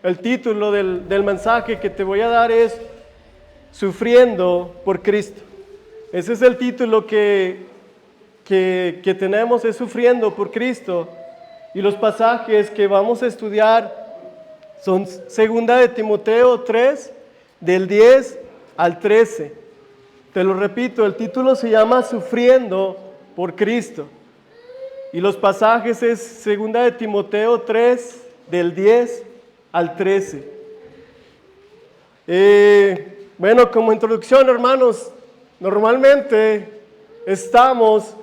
El título del mensaje que te voy a dar es Sufriendo por Cristo. Ese es el título que tenemos, es Sufriendo por Cristo. Y los pasajes que vamos a estudiar son 2 de Timoteo 3, del 10 al 13. Te lo repito, el título se llama Sufriendo por Cristo. Y los pasajes es 2 de Timoteo 3, del 10 al 13. Bueno, como introducción, hermanos, normalmente estamos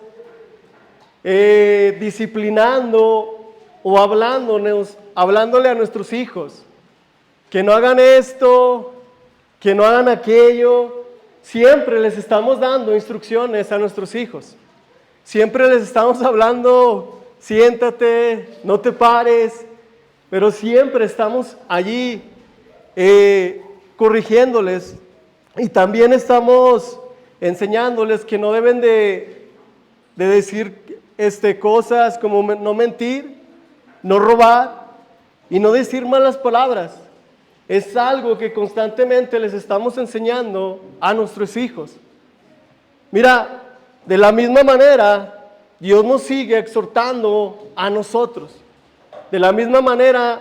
disciplinando o hablándole a nuestros hijos que no hagan esto, que no hagan aquello. Siempre les estamos dando instrucciones a nuestros hijos. Siempre les estamos hablando, siéntate, no te pares. Pero siempre estamos allí corrigiéndoles y también estamos enseñándoles que no deben de decir cosas como no mentir, no robar y no decir malas palabras. Es algo que constantemente les estamos enseñando a nuestros hijos. Mira, de la misma manera, Dios nos sigue exhortando a nosotros. De la misma manera,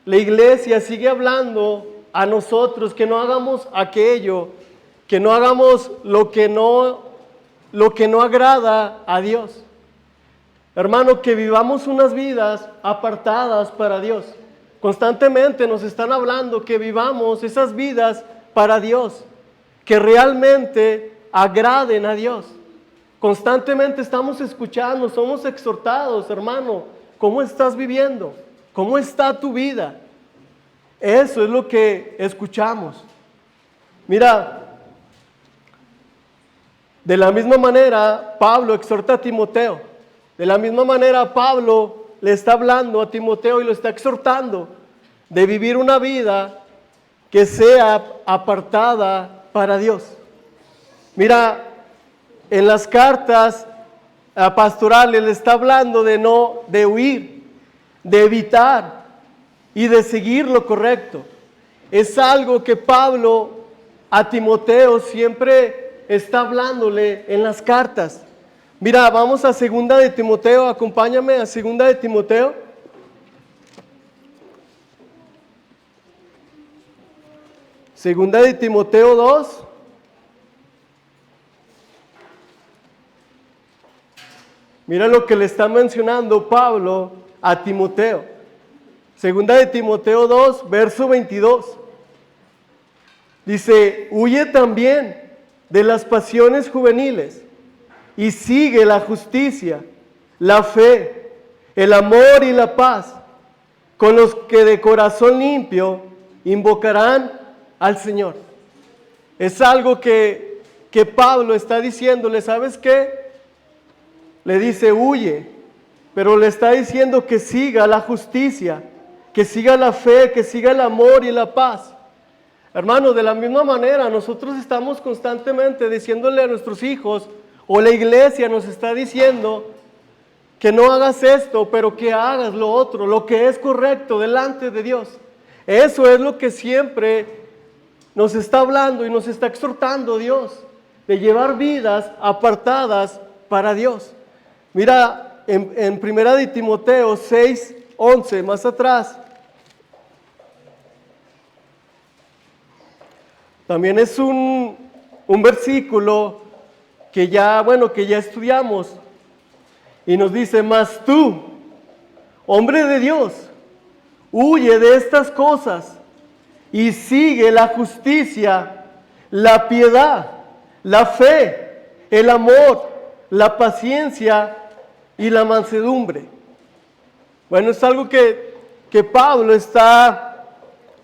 la iglesia sigue hablando a nosotros que no hagamos aquello, que no hagamos lo que no agrada a Dios. Hermano, que vivamos unas vidas apartadas para Dios. Constantemente nos están hablando que vivamos esas vidas para Dios, que realmente agraden a Dios. Constantemente estamos escuchando, somos exhortados, hermano. ¿Cómo estás viviendo? ¿Cómo está tu vida? Eso es lo que escuchamos. Mira, de la misma manera, Pablo exhorta a Timoteo. De la misma manera, Pablo le está hablando a Timoteo y lo está exhortando de vivir una vida que sea apartada para Dios. Mira, en las cartas pastorales le está hablando de huir, de evitar y de seguir lo correcto. Es algo que Pablo a Timoteo siempre está hablándole en las cartas. Mira, vamos a 2 de Timoteo, acompáñame a 2 de Timoteo. Segunda de Timoteo 2. Mira lo que le está mencionando Pablo a Timoteo. 2 de Timoteo 2, verso 22. Dice, huye también de las pasiones juveniles y sigue la justicia, la fe, el amor y la paz, con los que de corazón limpio invocarán al Señor. Es algo que Pablo está diciéndole, ¿sabes qué? Le dice, huye, pero le está diciendo que siga la justicia, que siga la fe, que siga el amor y la paz. Hermano, de la misma manera, nosotros estamos constantemente diciéndole a nuestros hijos, o la iglesia nos está diciendo, que no hagas esto, pero que hagas lo otro, lo que es correcto delante de Dios. Eso es lo que siempre nos está hablando y nos está exhortando Dios, de llevar vidas apartadas para Dios. Mira, en 1 de Timoteo 6, 11, más atrás, también es un versículo que ya estudiamos, y nos dice, mas tú, hombre de Dios, huye de estas cosas y sigue la justicia, la piedad, la fe, el amor, la paciencia y la mansedumbre. Bueno, es algo que Pablo está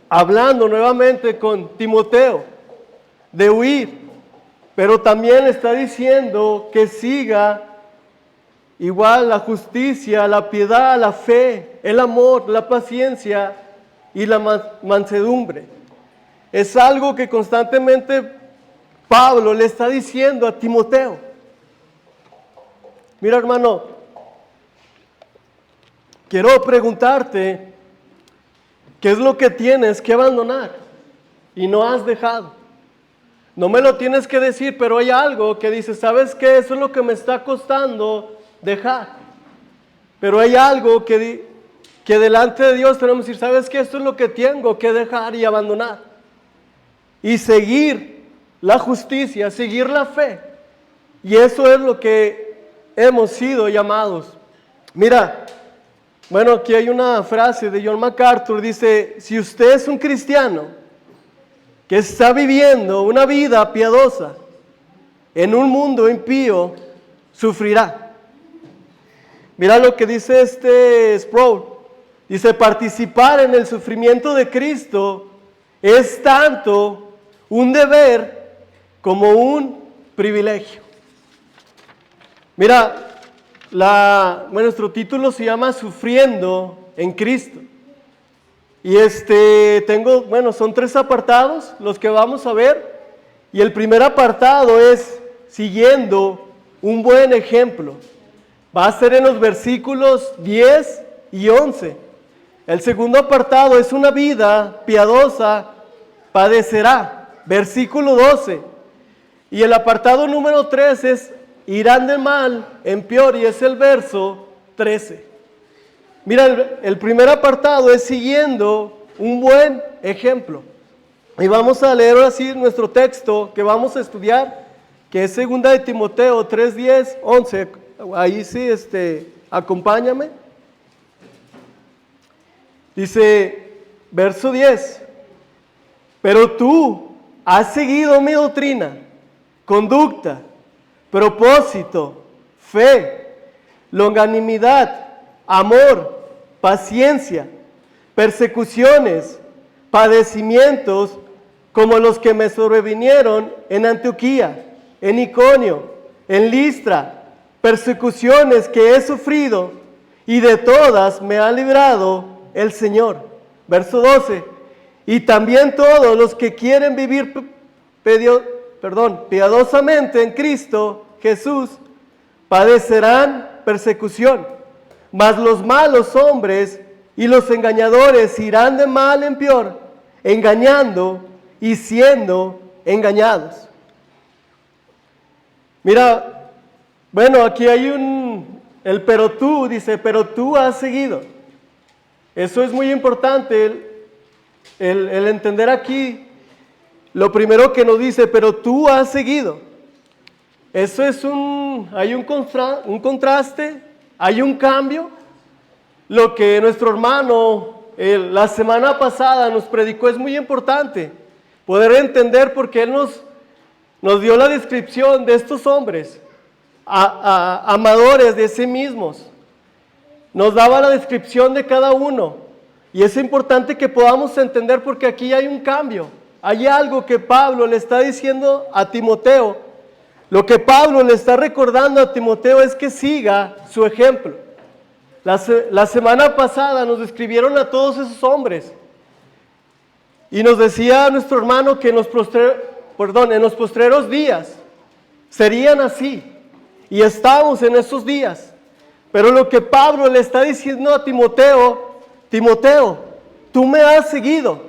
hablando nuevamente con Timoteo, de huir, pero también está diciendo que siga igual la justicia, la piedad, la fe, el amor, la paciencia y la mansedumbre. Es algo que constantemente Pablo le está diciendo a Timoteo. Mira, hermano, quiero preguntarte, ¿Qué es lo que tienes que abandonar y no has dejado? No me lo tienes que decir, pero hay algo que dices, ¿sabes qué? Eso es lo que me está costando dejar. Pero hay algo que delante de Dios tenemos que decir, ¿sabes qué? Esto es lo que tengo que dejar y abandonar. Y seguir la justicia, seguir la fe. Y eso es lo que hemos sido llamados. Mira, bueno, aquí hay una frase de John MacArthur, dice, si usted es un cristiano que está viviendo una vida piadosa en un mundo impío, sufrirá. Mira lo que dice Sproul. Dice, participar en el sufrimiento de Cristo es tanto un deber como un privilegio. Mira, nuestro título se llama Sufriendo en Cristo. Y son 3 apartados los que vamos a ver. Y el primer apartado es siguiendo un buen ejemplo. Va a ser en los versículos 10 y 11. El segundo apartado es una vida piadosa padecerá. Versículo 12. Y el apartado número 3 es irán de mal en peor, y es el verso 13. Mira, el primer apartado es siguiendo un buen ejemplo. Y vamos a leer así nuestro texto que vamos a estudiar, que es 2 de Timoteo 3, 10, 11. Ahí sí, acompáñame. Dice, verso 10. Pero tú has seguido mi doctrina, conducta, propósito, fe, longanimidad, amor, paciencia, persecuciones, padecimientos, como los que me sobrevinieron en Antioquía, en Iconio, en Listra, persecuciones que he sufrido, y de todas me ha librado el Señor. Verso 12. Y también todos los que quieren vivir piadosamente en Cristo Jesús padecerán persecución. Mas los malos hombres y los engañadores irán de mal en peor, engañando y siendo engañados. Mira, bueno, aquí hay pero tú, dice, pero tú has seguido. Eso es muy importante, el entender aquí. Lo primero que nos dice, pero tú has seguido. Eso es hay un contraste, hay un cambio. Lo que nuestro hermano la semana pasada nos predicó es muy importante. Poder entender porque él nos dio la descripción de estos hombres, amadores de sí mismos. Nos daba la descripción de cada uno. Y es importante que podamos entender porque aquí hay un cambio. Hay algo que Pablo le está diciendo a Timoteo. Lo que Pablo le está recordando a Timoteo es que siga su ejemplo. La semana pasada nos describieron a todos esos hombres. Y nos decía nuestro hermano que en los postreros días serían así. Y estamos en esos días. Pero lo que Pablo le está diciendo a Timoteo, tú me has seguido.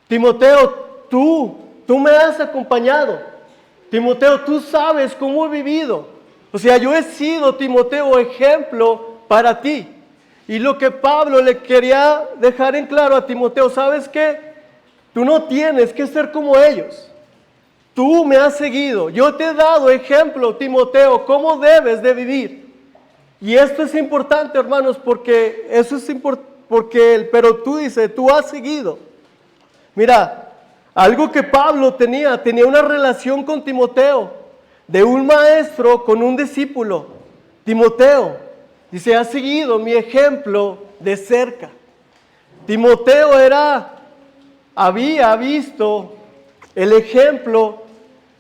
Timoteo, tú me has acompañado. Timoteo, tú sabes cómo he vivido. O sea, yo he sido, Timoteo, ejemplo para ti. Y lo que Pablo le quería dejar en claro a Timoteo, ¿sabes qué? Tú no tienes que ser como ellos. Tú me has seguido. Yo te he dado ejemplo, Timoteo, cómo debes de vivir. Y esto es importante, hermanos, porque eso es importante, pero tú dices, tú has seguido. Mira, algo que Pablo tenía una relación con Timoteo, de un maestro con un discípulo. Timoteo, dice, ha seguido mi ejemplo de cerca. Timoteo había visto el ejemplo,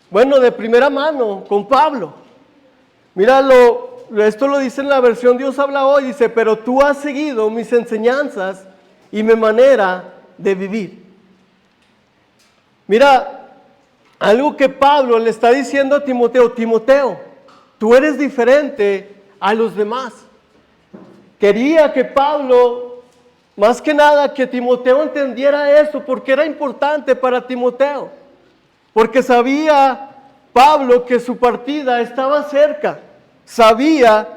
de primera mano con Pablo. Míralo, esto lo dice en la versión Dios habla hoy, dice, pero tú has seguido mis enseñanzas y mi manera de vivir. Mira, algo que Pablo le está diciendo a Timoteo, tú eres diferente a los demás. Quería que Pablo Más que nada que Timoteo entendiera eso, porque era importante para Timoteo. Porque sabía Pablo que su partida estaba cerca. Sabía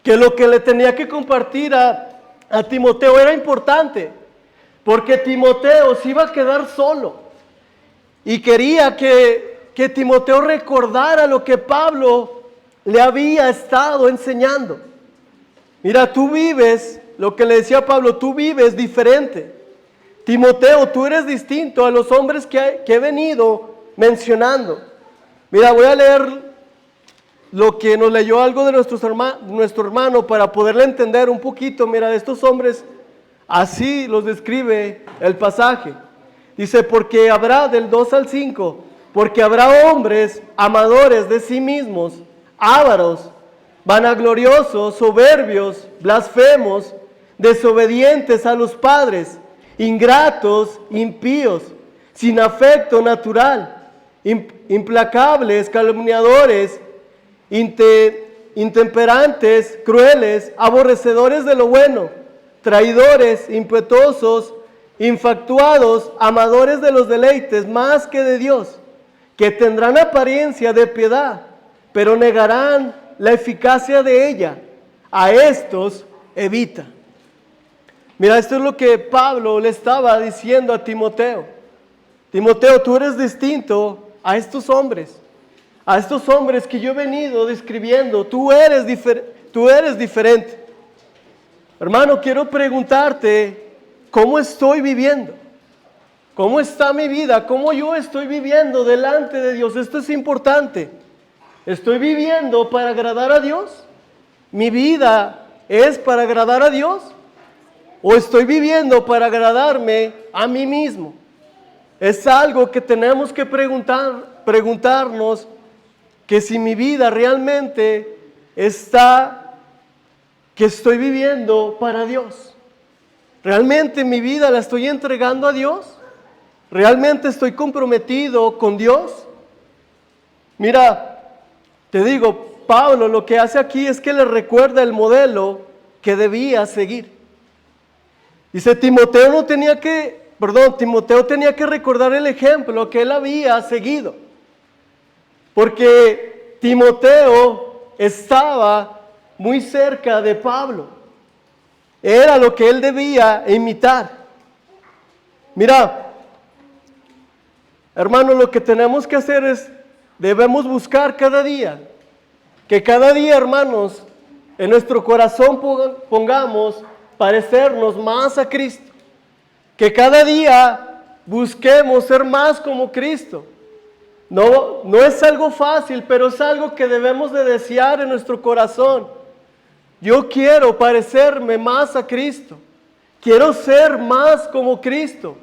que lo que le tenía que compartir a Timoteo era importante. Porque Timoteo se iba a quedar solo. Y quería que Timoteo recordara lo que Pablo le había estado enseñando. Mira, tú vives, lo que le decía Pablo, tú vives diferente. Timoteo, tú eres distinto a los hombres que he venido mencionando. Mira, voy a leer lo que nos leyó algo de nuestro hermano para poderle entender un poquito. Mira, de estos hombres, así los describe el pasaje. Dice, porque habrá, del 2 al 5, porque habrá hombres amadores de sí mismos, ávaros, vanagloriosos, soberbios, blasfemos, desobedientes a los padres, ingratos, impíos, sin afecto natural, implacables, calumniadores, intemperantes, crueles, aborrecedores de lo bueno, traidores, impetuosos, infatuados, amadores de los deleites más que de Dios, que tendrán apariencia de piedad, pero negarán la eficacia de ella. A estos evita. Mira, esto es lo que Pablo le estaba diciendo a Timoteo. Timoteo, tú eres distinto a estos hombres que yo he venido describiendo. Tú eres diferente. Hermano, quiero preguntarte, ¿cómo estoy viviendo? ¿Cómo está mi vida? ¿Cómo yo estoy viviendo delante de Dios? Esto es importante. ¿Estoy viviendo para agradar a Dios? ¿Mi vida es para agradar a Dios? ¿O estoy viviendo para agradarme a mí mismo? Es algo que tenemos que preguntarnos, que si mi vida realmente está, que estoy viviendo para Dios. ¿Realmente mi vida la estoy entregando a Dios? ¿Realmente estoy comprometido con Dios? Mira, te digo, Pablo lo que hace aquí es que le recuerda el modelo que debía seguir. Dice, Timoteo tenía que recordar el ejemplo que él había seguido. Porque Timoteo estaba muy cerca de Pablo. Era lo que él debía imitar. Mira, hermano, lo que tenemos que hacer es, debemos buscar cada día, que cada día, hermanos, en nuestro corazón pongamos parecernos más a Cristo. Que cada día busquemos ser más como Cristo. No es algo fácil, pero es algo que debemos de desear en nuestro corazón. Yo quiero parecerme más a Cristo. Quiero ser más como Cristo.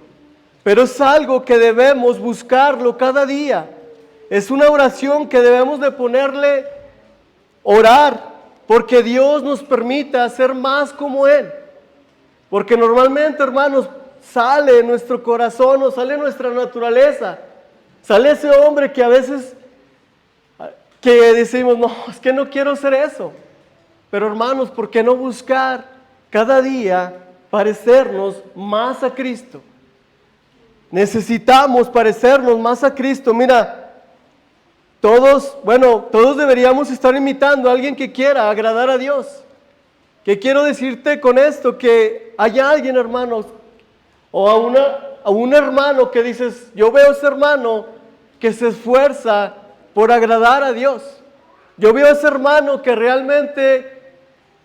Pero es algo que debemos buscarlo cada día. Es una oración que debemos de ponerle, orar, porque Dios nos permita ser más como Él. Porque normalmente, hermanos, sale nuestro corazón o sale nuestra naturaleza. Sale ese hombre que a veces que decimos, no, es que no quiero ser eso. Pero hermanos, ¿por qué no buscar cada día parecernos más a Cristo? Necesitamos parecernos más a Cristo. Mira, todos deberíamos estar imitando a alguien que quiera agradar a Dios. ¿Qué quiero decirte con esto? Que hay alguien, hermanos, o a un hermano que dices, yo veo a ese hermano que se esfuerza por agradar a Dios. Yo veo a ese hermano que realmente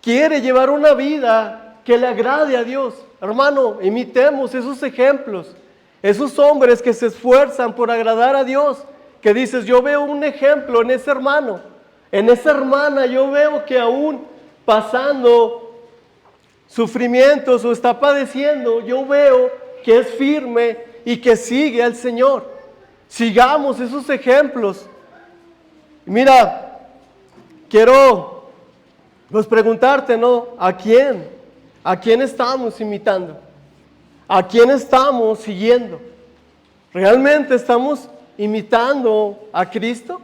quiere llevar una vida que le agrade a Dios. Hermano, imitemos esos ejemplos. Esos hombres que se esfuerzan por agradar a Dios, que dices, yo veo un ejemplo en ese hermano, en esa hermana, yo veo que aún pasando sufrimientos o está padeciendo, yo veo que es firme y que sigue al Señor. Sigamos esos ejemplos. Mira, quiero preguntarte, ¿no? ¿A quién? ¿A quién estamos imitando? ¿A quién estamos siguiendo? ¿Realmente estamos imitando a Cristo?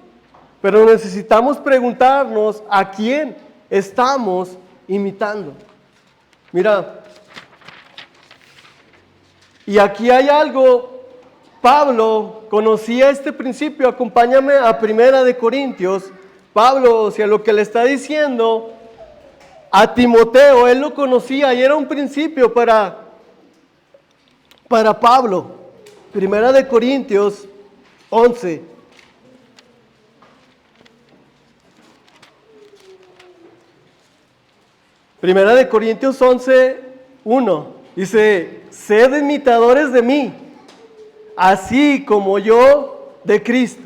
Pero necesitamos preguntarnos a quién estamos imitando. Mira, y aquí hay algo, Pablo conocía este principio, acompáñame a 1 Corintios, Pablo, o sea, lo que le está diciendo a Timoteo, él lo conocía y era un principio para Pablo. 1 Corintios 11. Primera de Corintios 11, 1, dice, sed imitadores de mí, así como yo de Cristo.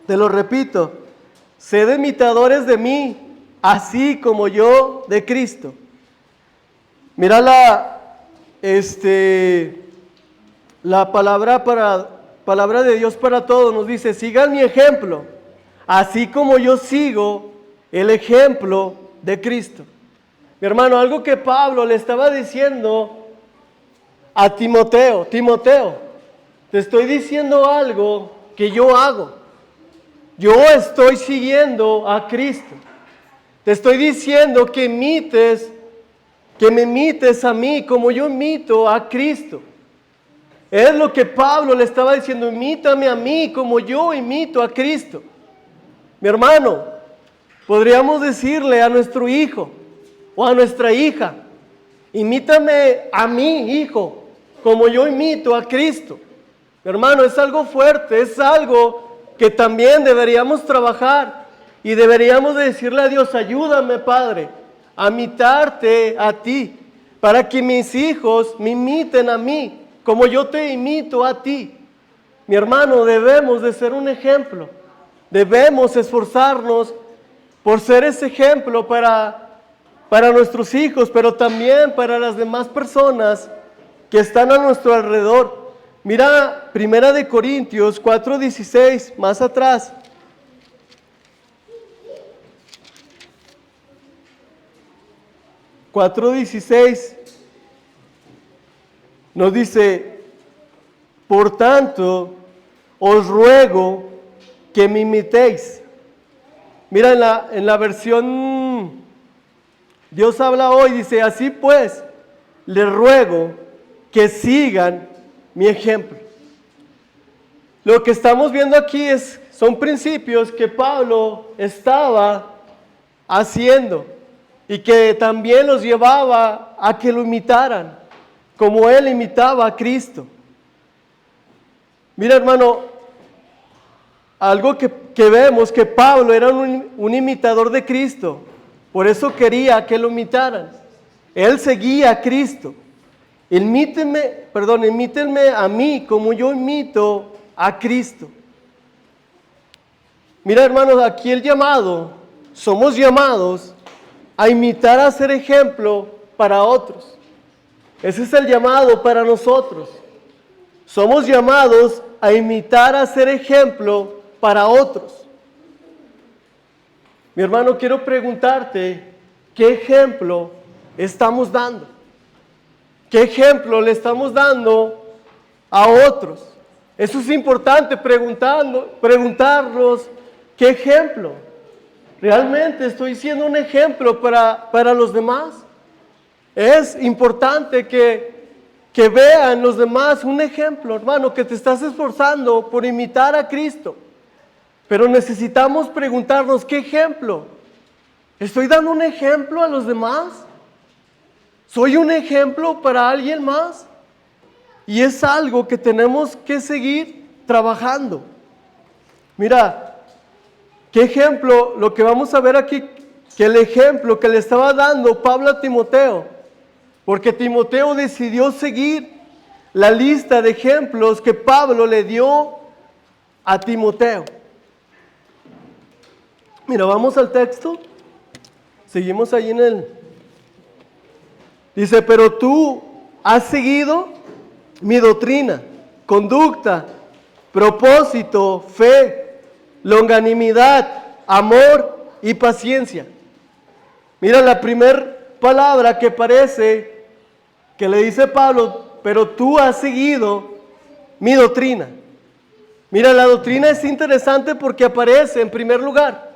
Te lo repito, sed imitadores de mí, así como yo de Cristo. Mira la palabra de Dios para todos, nos dice, sigan mi ejemplo, así como yo sigo el ejemplo de Cristo. Mi hermano, algo que Pablo le estaba diciendo a Timoteo, Timoteo, te estoy diciendo algo que yo hago. Yo estoy siguiendo a Cristo. Te estoy diciendo que me imites a mí como yo imito a Cristo. Es lo que Pablo le estaba diciendo, imítame a mí como yo imito a Cristo. Mi hermano, podríamos decirle a nuestro hijo, o a nuestra hija, imítame a mí, hijo, como yo imito a Cristo. Hermano, es algo fuerte, es algo que también deberíamos trabajar y deberíamos decirle a Dios, ayúdame, Padre, a imitarte a ti, para que mis hijos me imiten a mí, como yo te imito a ti. Mi hermano, debemos de ser un ejemplo, debemos esforzarnos por ser ese ejemplo para nuestros hijos, pero también para las demás personas que están a nuestro alrededor. Mira, 1 Corintios 4:16, más atrás. Nos dice, por tanto, os ruego que me imitéis. Mira, en la versión Dios habla hoy, dice, así pues, les ruego que sigan mi ejemplo. Lo que estamos viendo aquí son principios que Pablo estaba haciendo y que también los llevaba a que lo imitaran, como él imitaba a Cristo. Mira, hermano, algo que vemos, que Pablo era un imitador de Cristo. Por eso quería que lo imitaran. Él seguía a Cristo. Imítenme a mí como yo imito a Cristo. Mira, hermanos, aquí somos llamados a imitar, a ser ejemplo para otros. Ese es el llamado para nosotros. Somos llamados a imitar, a ser ejemplo para otros. Mi hermano, quiero preguntarte, ¿qué ejemplo estamos dando? ¿Qué ejemplo le estamos dando a otros? Eso es importante, preguntarnos, ¿qué ejemplo? ¿Realmente estoy siendo un ejemplo para los demás? Es importante que vean los demás un ejemplo, hermano, que te estás esforzando por imitar a Cristo. Pero necesitamos preguntarnos, ¿qué ejemplo? ¿Estoy dando un ejemplo a los demás? ¿Soy un ejemplo para alguien más? Y es algo que tenemos que seguir trabajando. Mira, ¿qué ejemplo? Lo que vamos a ver aquí, que el ejemplo que le estaba dando Pablo a Timoteo, porque Timoteo decidió seguir la lista de ejemplos que Pablo le dio a Timoteo. Mira, vamos al texto. Seguimos ahí en el... Dice, pero tú has seguido mi doctrina, conducta, propósito, fe, longanimidad, amor y paciencia. Mira la primera palabra que aparece, que le dice Pablo, pero tú has seguido mi doctrina. Mira, la doctrina es interesante porque aparece en primer lugar.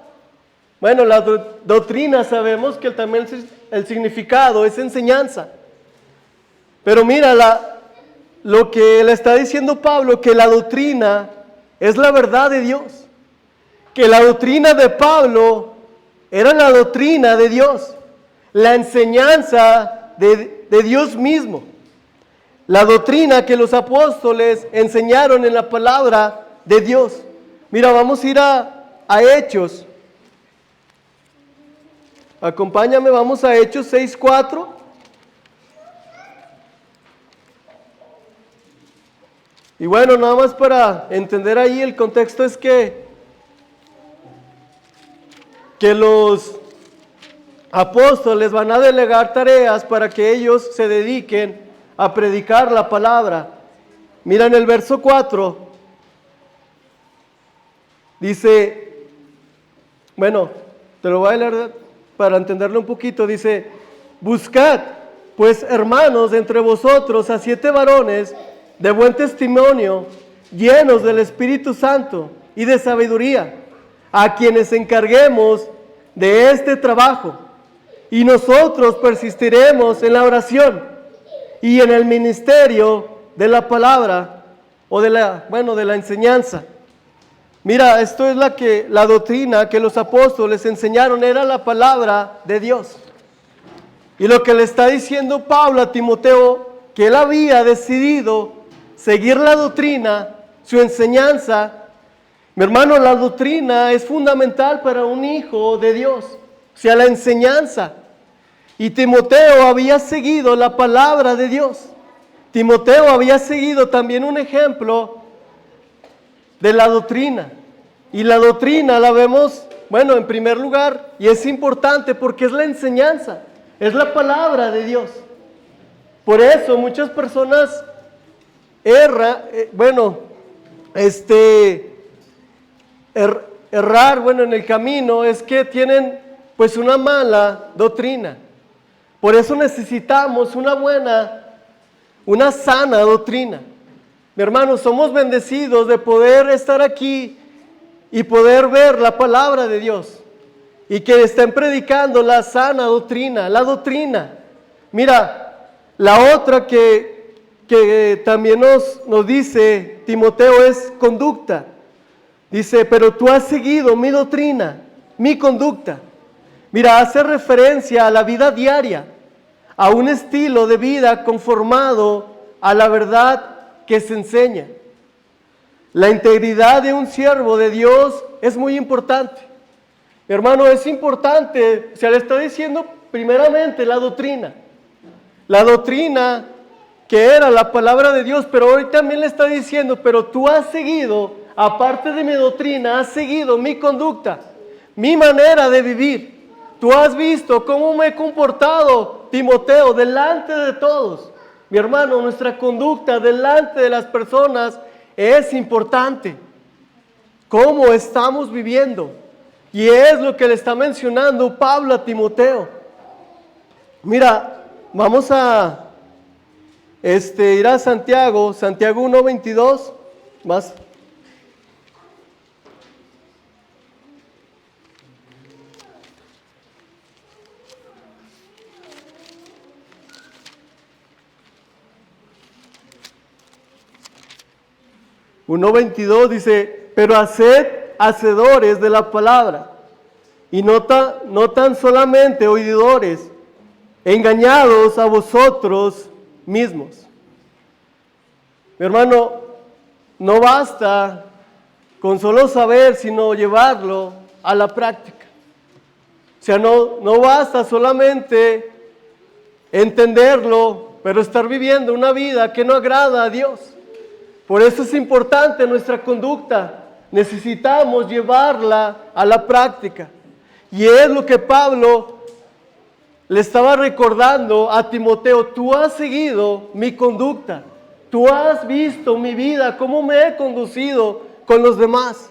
Bueno, la doctrina sabemos que también el significado es enseñanza. Pero mira, lo que le está diciendo Pablo, que la doctrina es la verdad de Dios. Que la doctrina de Pablo era la doctrina de Dios. La enseñanza de Dios mismo. La doctrina que los apóstoles enseñaron en la palabra de Dios. Mira, vamos a ir a Hechos. Acompáñame, vamos a Hechos 6:4. Y bueno, nada más para entender ahí el contexto es que los apóstoles van a delegar tareas para que ellos se dediquen a predicar la palabra. Mira en el verso 4, dice, bueno, te lo voy a leer para entenderlo un poquito, dice, buscad, pues hermanos, entre vosotros a 7 varones de buen testimonio, llenos del Espíritu Santo y de sabiduría, a quienes encarguemos de este trabajo, y nosotros persistiremos en la oración y en el ministerio de la palabra, o de la enseñanza. Mira, esto es la doctrina que los apóstoles enseñaron, era la palabra de Dios. Y lo que le está diciendo Pablo a Timoteo, que él había decidido seguir la doctrina, su enseñanza. Mi hermano, la doctrina es fundamental para un hijo de Dios, o sea, la enseñanza. Y Timoteo había seguido la palabra de Dios. Timoteo había seguido también un ejemplo de la doctrina. Y la doctrina la vemos, bueno, en primer lugar, y es importante porque es la enseñanza, es la palabra de Dios. Por eso muchas personas errar, en el camino es que tienen pues una mala doctrina. Por eso necesitamos una sana doctrina. Mi hermano, somos bendecidos de poder estar aquí y poder ver la palabra de Dios y que estén predicando la sana doctrina, la doctrina. Mira, la otra que también nos dice Timoteo es conducta. Dice, pero tú has seguido mi doctrina, mi conducta. Mira, hace referencia a la vida diaria, a un estilo de vida conformado a la verdad que se enseña. La integridad de un siervo de Dios es muy importante. Hermano, es importante, se le está diciendo primeramente la doctrina. La doctrina que era la palabra de Dios, pero hoy también le está diciendo, pero tú has seguido, aparte de mi doctrina, has seguido mi conducta, mi manera de vivir. Tú has visto cómo me he comportado, Timoteo, delante de todos. Mi hermano, nuestra conducta delante de las personas es importante. ¿Cómo estamos viviendo? Y es lo que le está mencionando Pablo a Timoteo. Mira, vamos a ir a Santiago 1:22, más. Dice, pero haced hacedores de la palabra, y no tan solamente oidores, engañados a vosotros mismos. Mi hermano, no basta con solo saber, sino llevarlo a la práctica. O sea, no basta solamente entenderlo, pero estar viviendo una vida que no agrada a Dios. Por eso es importante nuestra conducta. Necesitamos llevarla a la práctica. Y es lo que Pablo le estaba recordando a Timoteo. Tú has seguido mi conducta. Tú has visto mi vida, cómo me he conducido con los demás.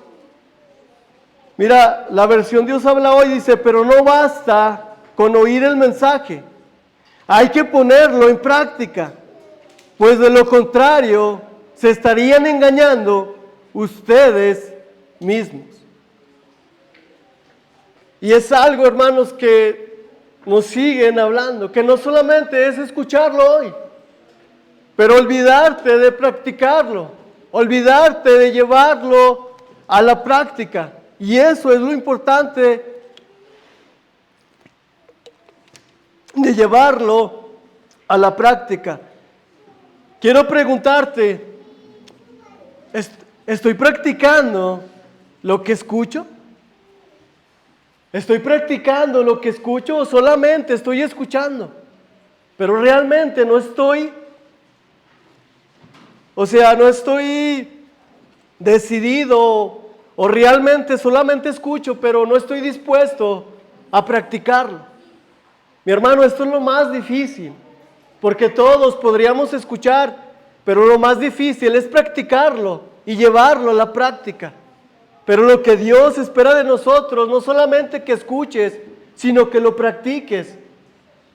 Mira, la versión Dios habla hoy dice, pero no basta con oír el mensaje. Hay que ponerlo en práctica. Pues de lo contrario, se estarían engañando ustedes mismos. Y es algo, hermanos, que nos siguen hablando, que no solamente es escucharlo hoy, pero olvidarte de practicarlo, olvidarte de llevarlo a la práctica. Y eso es lo importante de llevarlo a la práctica. Quiero preguntarte, ¿estoy practicando lo que escucho? ¿Estoy practicando lo que escucho o solamente estoy escuchando? Pero realmente no estoy decidido o realmente solamente escucho, pero no estoy dispuesto a practicarlo. Mi hermano, esto es lo más difícil, porque todos podríamos escuchar, pero lo más difícil es practicarlo y llevarlo a la práctica. Pero lo que Dios espera de nosotros, no solamente que escuches, sino que lo practiques.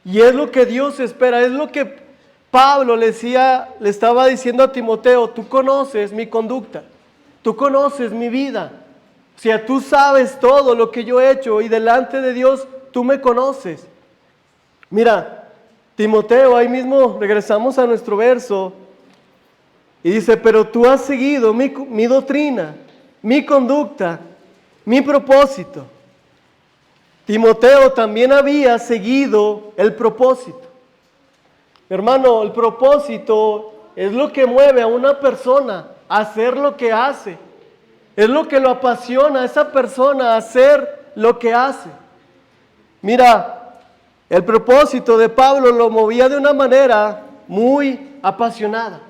Y es lo que Dios espera, es lo que Pablo le estaba diciendo a Timoteo: tú conoces mi conducta, tú conoces mi vida. O sea, tú sabes todo lo que yo he hecho y delante de Dios tú me conoces. Mira, Timoteo, ahí mismo regresamos a nuestro verso y dice: pero tú has seguido mi doctrina, mi conducta, mi propósito. Timoteo también había seguido el propósito. Hermano, el propósito es lo que mueve a una persona a hacer lo que hace. Es lo que lo apasiona a esa persona a hacer lo que hace. Mira, el propósito de Pablo lo movía de una manera muy apasionada.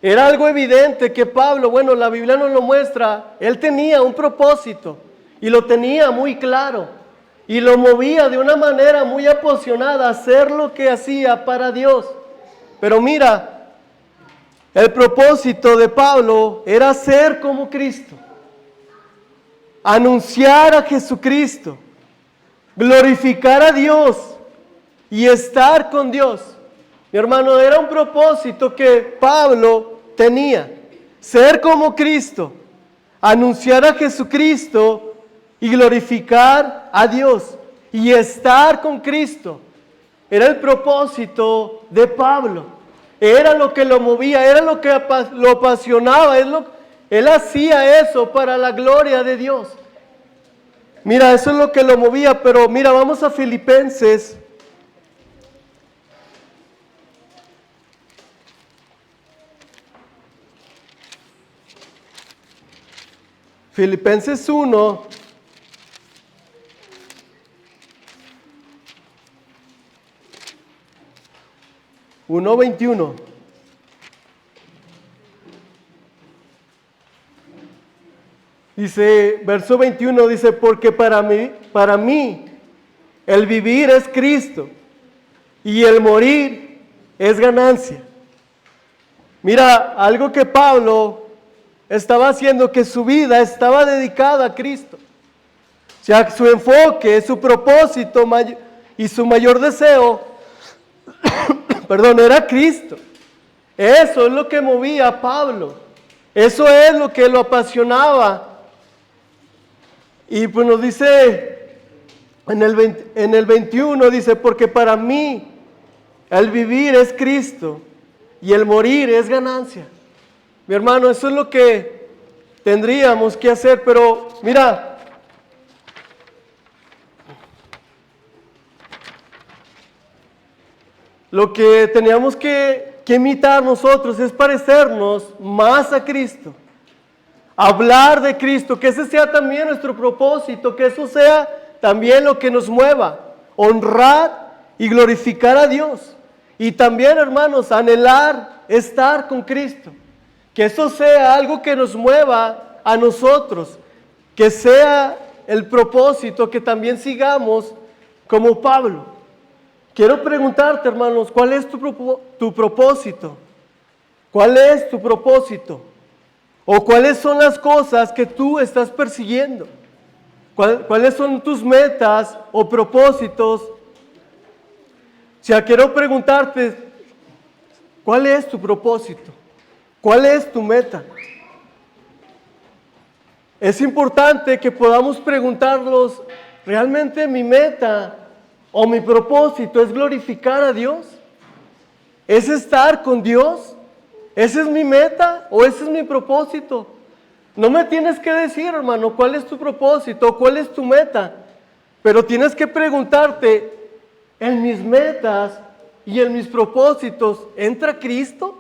Era algo evidente que Pablo, bueno, la Biblia nos lo muestra, él tenía un propósito y lo tenía muy claro y lo movía de una manera muy apasionada a hacer lo que hacía para Dios. Pero mira, el propósito de Pablo era ser como Cristo, anunciar a Jesucristo, glorificar a Dios y estar con Dios. Mi hermano, era un propósito que Pablo tenía: ser como Cristo, anunciar a Jesucristo y glorificar a Dios y estar con Cristo. Era el propósito de Pablo, era lo que lo movía, era lo que lo apasionaba, él hacía eso para la gloria de Dios. Mira, eso es lo que lo movía. Pero mira, vamos a Filipenses. Filipenses 1, Uno 21. Dice, verso 21, dice: porque para mí, el vivir es Cristo y el morir es ganancia. Mira, algo que Pablo estaba haciendo, que su vida estaba dedicada a Cristo. O sea, su enfoque, su propósito y su mayor deseo, era Cristo. Eso es lo que movía a Pablo. Eso es lo que lo apasionaba. Y pues nos dice en el 21, dice: porque para mí el vivir es Cristo y el morir es ganancia. Mi hermano, eso es lo que tendríamos que hacer. Pero mira, lo que teníamos que imitar nosotros es parecernos más a Cristo. Hablar de Cristo, que ese sea también nuestro propósito, que eso sea también lo que nos mueva. Honrar y glorificar a Dios. Y también, hermanos, anhelar estar con Cristo. Que eso sea algo que nos mueva a nosotros. Que sea el propósito, que también sigamos como Pablo. Quiero preguntarte, hermanos, ¿cuál es tu propósito? ¿Cuál es tu propósito? ¿O cuáles son las cosas que tú estás persiguiendo? ¿Cuáles son tus metas o propósitos? O sea, quiero preguntarte, ¿cuál es tu propósito? ¿Cuál es tu meta? Es importante que podamos preguntarnos, ¿realmente mi meta ¿O mi propósito es glorificar a Dios? ¿Es estar con Dios? ¿Esa es mi meta o ese es mi propósito? No me tienes que decir, hermano, cuál es tu propósito, cuál es tu meta, pero tienes que preguntarte, ¿en mis metas y en mis propósitos entra Cristo?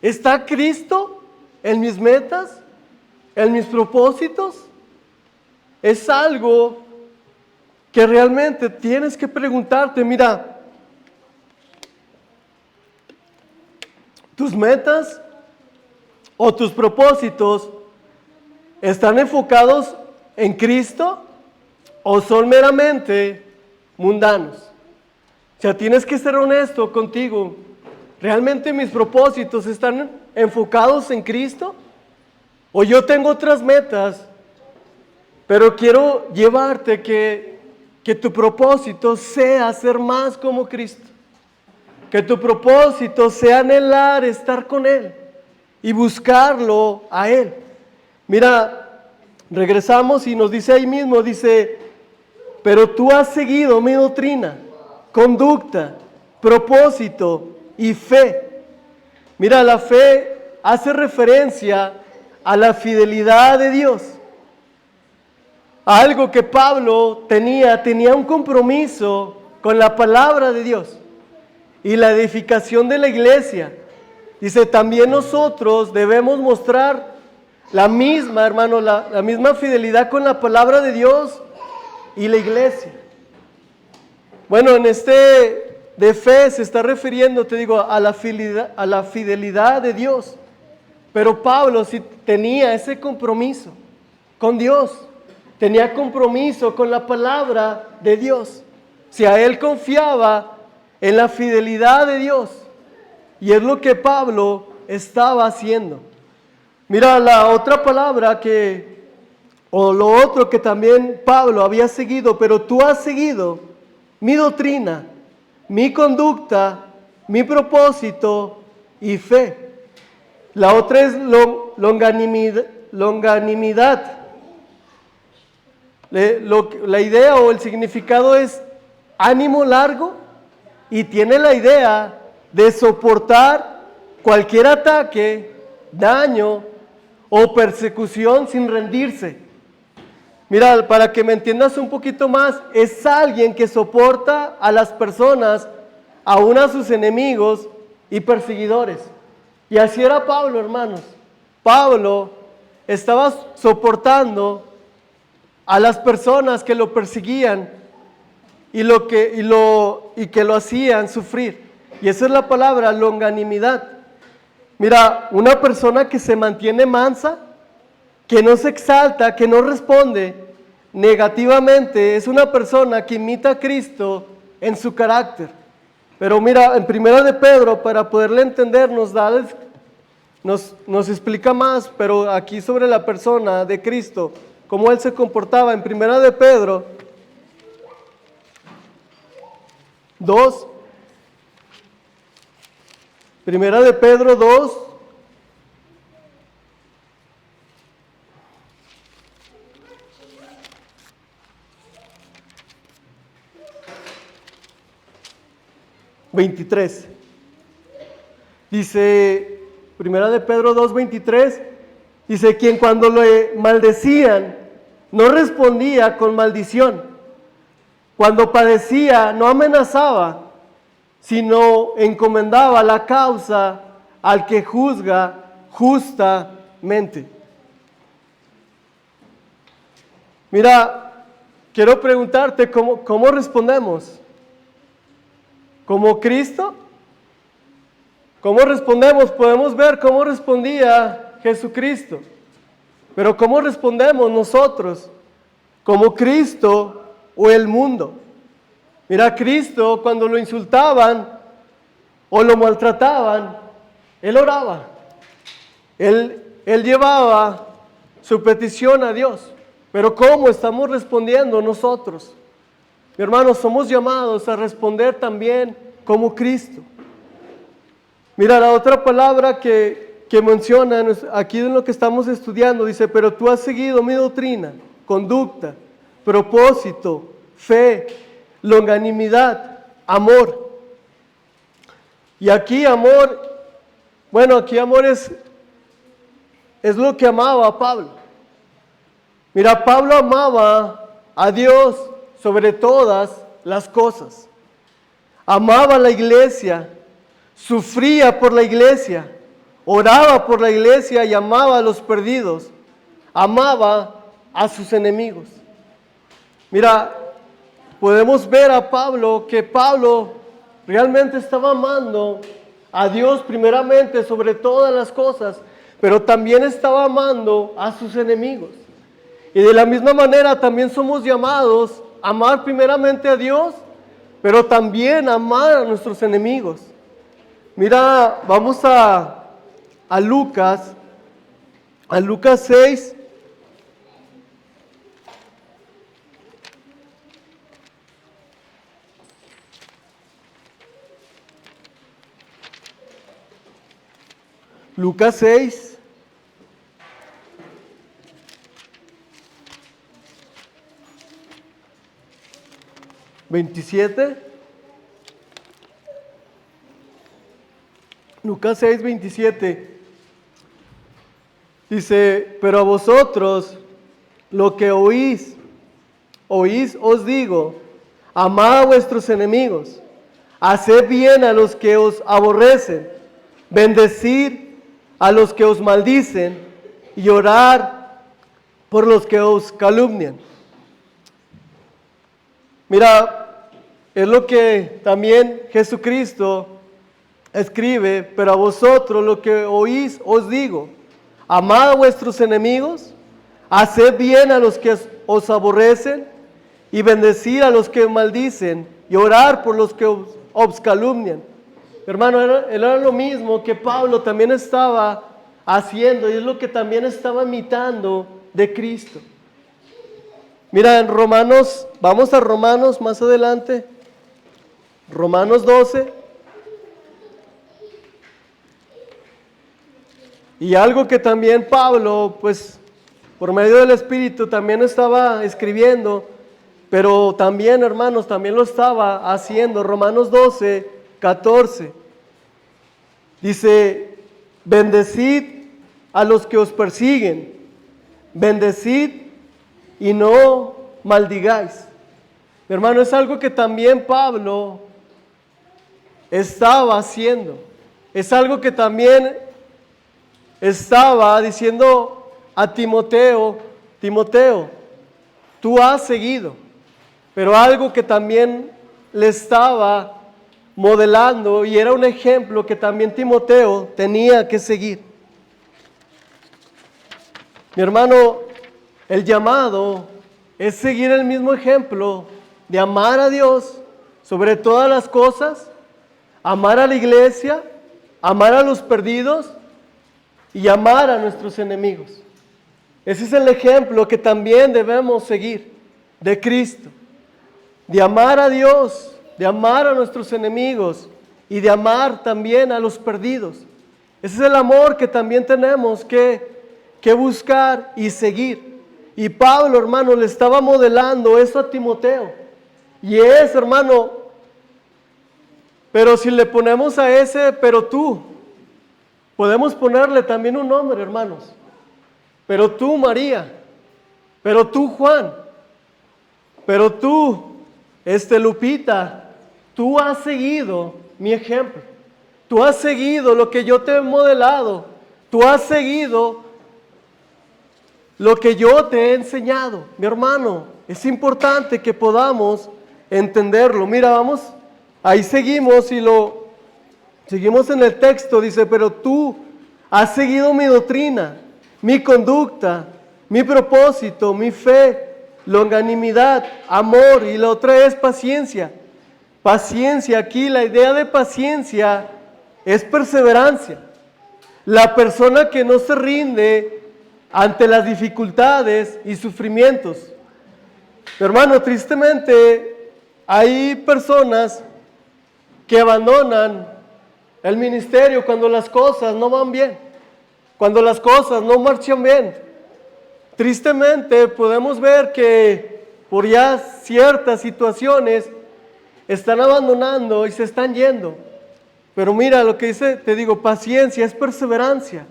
¿Está Cristo en mis metas, en mis propósitos? Es algo que realmente tienes que preguntarte. Mira, tus metas o tus propósitos ¿están enfocados en Cristo o son meramente mundanos? O sea, tienes que ser honesto contigo. ¿Realmente mis propósitos están enfocados en Cristo? ¿O yo tengo otras metas, pero quiero llevarte que tu propósito sea ser más como Cristo? Que tu propósito sea anhelar estar con Él y buscarlo a Él. Mira, regresamos y nos dice ahí mismo, dice, pero tú has seguido mi doctrina, conducta, propósito y fe. Mira, la fe hace referencia a la fidelidad de Dios. Algo que Pablo tenía un compromiso con la palabra de Dios y la edificación de la iglesia. Dice, también nosotros debemos mostrar la misma, hermano, la misma fidelidad con la palabra de Dios y la iglesia. Bueno, en este de fe se está refiriendo, te digo, a la fidelidad de Dios. Pero Pablo sí tenía ese compromiso con Dios. Tenía compromiso con la palabra de Dios. Si a él confiaba en la fidelidad de Dios. Y es lo que Pablo estaba haciendo. Mira, la otra palabra o lo otro que también Pablo había seguido, pero tú has seguido mi doctrina, mi conducta, mi propósito y fe. La otra es longanimidad. La idea o el significado es ánimo largo y tiene la idea de soportar cualquier ataque, daño o persecución sin rendirse. Mira, para que me entiendas un poquito más, es alguien que soporta a las personas, aún a sus enemigos y perseguidores. Y así era Pablo, hermanos. Pablo estaba soportando a las personas que lo perseguían y que lo hacían sufrir. Y esa es la palabra longanimidad. Mira, una persona que se mantiene mansa, que no se exalta, que no responde negativamente, es una persona que imita a Cristo en su carácter. Pero mira, en Primera de Pedro, para poderle entender, nos explica más, pero aquí sobre la persona de Cristo, cómo él se comportaba. En Primera de Pedro 2, Primera de Pedro 2, ...23... dice, Primera de Pedro 2:23, dice, quien cuando le maldecían no respondía con maldición, cuando padecía no amenazaba, sino encomendaba la causa al que juzga justamente. Mira, quiero preguntarte cómo respondemos. ¿Como Cristo? ¿Cómo respondemos? Podemos ver cómo respondía Jesucristo. Pero ¿cómo respondemos nosotros? ¿Como Cristo o el mundo? Mira, Cristo, cuando lo insultaban o lo maltrataban, Él oraba. Él llevaba su petición a Dios. Pero ¿cómo estamos respondiendo nosotros? Mi hermano, somos llamados a responder también como Cristo. Mira, la otra palabra que menciona aquí en lo que estamos estudiando, dice, pero tú has seguido mi doctrina, conducta, propósito, fe, longanimidad, amor. Y aquí amor, aquí amor es lo que amaba a Pablo. Mira, Pablo amaba a Dios sobre todas las cosas. Amaba a la iglesia, sufría por la iglesia, oraba por la iglesia y amaba a los perdidos. Amaba a sus enemigos. Mira, podemos ver a Pablo que Pablo realmente estaba amando a Dios primeramente sobre todas las cosas, pero también estaba amando a sus enemigos. Y de la misma manera también somos llamados a amar primeramente a Dios, pero también amar a nuestros enemigos. Mira, vamos a Lucas 6. Lucas 6, ¿27? Lucas 6, 27. Dice, pero a vosotros lo que oís os digo, amad a vuestros enemigos, haced bien a los que os aborrecen, bendecid a los que os maldicen y orar por los que os calumnian. Mira, es lo que también Jesucristo escribe, pero a vosotros lo que oís os digo, amad a vuestros enemigos, haced bien a los que os aborrecen y bendecid a los que maldicen y orar por los que os calumnian. Hermano, era lo mismo que Pablo también estaba haciendo y es lo que también estaba imitando de Cristo. Mira, en Romanos, vamos a Romanos más adelante, Romanos 12. Y algo que también Pablo, pues, por medio del Espíritu también estaba escribiendo, pero también, hermanos, también lo estaba haciendo. Romanos 12, 14. Dice, bendecid a los que os persiguen, bendecid y no maldigáis. Mi hermano, es algo que también Pablo estaba haciendo. Es algo que también estaba diciendo a Timoteo, Timoteo, tú has seguido, pero algo que también le estaba modelando y era un ejemplo que también Timoteo tenía que seguir. Mi hermano, el llamado es seguir el mismo ejemplo de amar a Dios sobre todas las cosas, amar a la iglesia, amar a los perdidos y amar a nuestros enemigos. Ese es el ejemplo que también debemos seguir de Cristo, de amar a Dios, de amar a nuestros enemigos y de amar también a los perdidos. Ese es el amor que también tenemos que buscar y seguir. Y Pablo, hermano, le estaba modelando eso a Timoteo. Y es, hermano, pero si le ponemos a ese, pero tú, podemos ponerle también un nombre, hermanos. Pero tú, María, pero tú, Juan, pero tú, Lupita, tú has seguido mi ejemplo. Tú has seguido lo que yo te he modelado. Tú has seguido lo que yo te he enseñado. Mi hermano, es importante que podamos entenderlo. Mira, vamos, ahí seguimos y seguimos en el texto. Dice, pero tú has seguido mi doctrina, mi conducta, mi propósito, mi fe, longanimidad, amor, y la otra es paciencia. Paciencia, aquí la idea de paciencia es perseverancia. La persona que no se rinde ante las dificultades y sufrimientos. Hermano, tristemente hay personas que abandonan el ministerio cuando las cosas no van bien, cuando las cosas no marchan bien. Tristemente podemos ver que por ya ciertas situaciones están abandonando y se están yendo. Pero mira lo que dice, te digo, paciencia es perseverancia.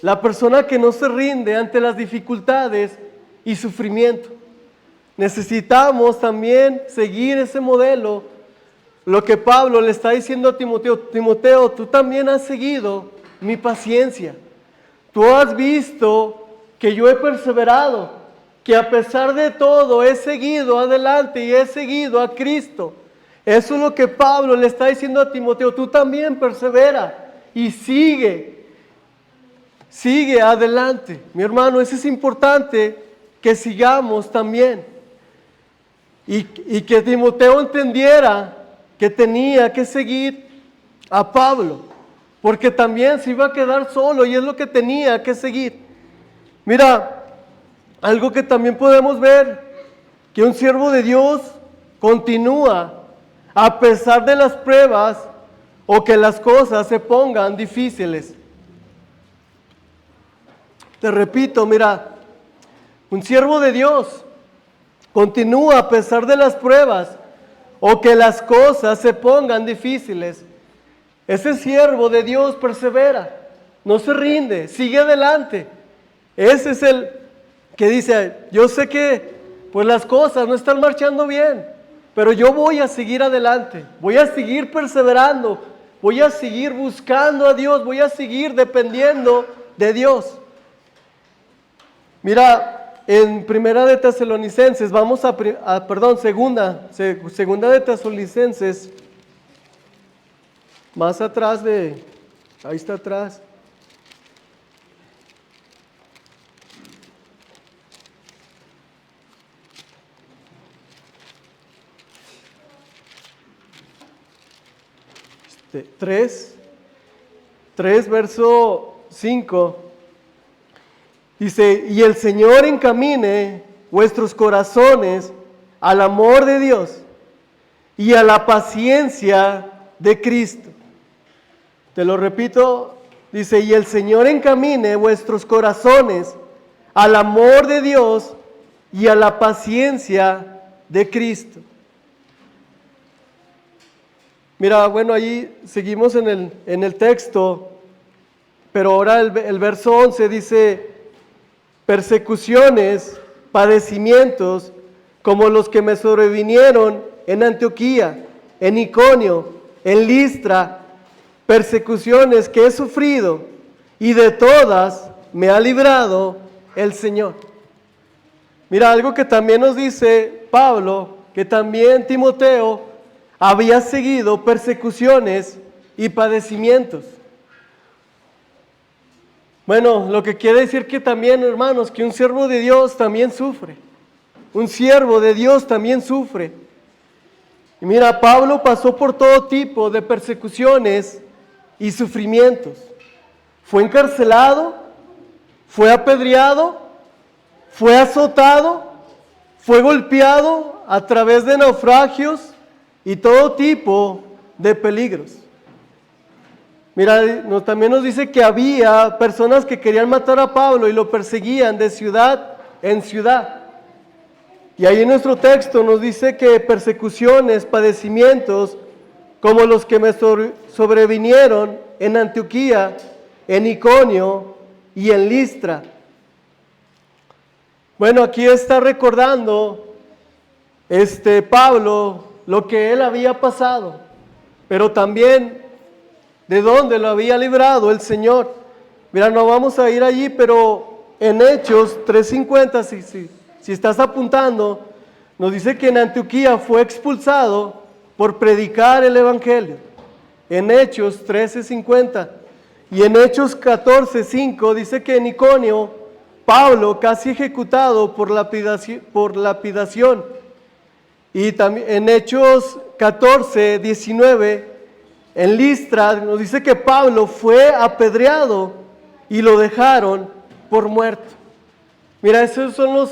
La persona que no se rinde ante las dificultades y sufrimiento. Necesitamos también seguir ese modelo. Lo que Pablo le está diciendo a Timoteo, Timoteo, tú también has seguido mi paciencia. Tú has visto que yo he perseverado, que a pesar de todo he seguido adelante y he seguido a Cristo. Eso es lo que Pablo le está diciendo a Timoteo, tú también persevera y sigue adelante. Mi hermano, eso es importante que sigamos también. Y que Timoteo entendiera que tenía que seguir a Pablo, porque también se iba a quedar solo y es lo que tenía que seguir. Mira, algo que también podemos ver, que un siervo de Dios continúa a pesar de las pruebas o que las cosas se pongan difíciles. Te repito, mira, un siervo de Dios continúa a pesar de las pruebas o que las cosas se pongan difíciles. Ese siervo de Dios persevera, no se rinde, sigue adelante. Ese es el que dice, yo sé que pues las cosas no están marchando bien, pero yo voy a seguir adelante, voy a seguir perseverando, voy a seguir buscando a Dios, voy a seguir dependiendo de Dios. Mira, en Primera de Tesalonicenses, Segunda de Tesalonicenses, más atrás ahí está atrás. Tres, verso 5. Dice, y el Señor encamine vuestros corazones al amor de Dios y a la paciencia de Cristo. Te lo repito, dice, y el Señor encamine vuestros corazones al amor de Dios y a la paciencia de Cristo. Mira, bueno, ahí seguimos en el texto, pero ahora el verso 11 dice, persecuciones, padecimientos, como los que me sobrevinieron en Antioquía, en Iconio, en Listra, persecuciones que he sufrido, y de todas me ha librado el Señor. Mira, algo que también nos dice Pablo, que también Timoteo había seguido persecuciones y padecimientos. Bueno, lo que quiere decir que también, hermanos, que un siervo de Dios también sufre. Un siervo de Dios también sufre. Y mira, Pablo pasó por todo tipo de persecuciones y sufrimientos. Fue encarcelado, fue apedreado, fue azotado, fue golpeado a través de naufragios y todo tipo de peligros. Mira, también nos dice que había personas que querían matar a Pablo y lo perseguían de ciudad en ciudad. Y ahí en nuestro texto nos dice que persecuciones, padecimientos, como los que me sobrevinieron en Antioquía, en Iconio y en Listra. Bueno, aquí está recordando Pablo lo que él había pasado, pero también de dónde lo había librado el Señor. Mira, no vamos a ir allí, pero en Hechos 3:50, si estás apuntando, nos dice que en Antioquía fue expulsado por predicar el Evangelio. En Hechos 13:50. Y en Hechos 14:5 dice que en Iconio, Pablo casi ejecutado por lapidación. Y también en Hechos 14:19, en Listra nos dice que Pablo fue apedreado y lo dejaron por muerto. Mira, esos son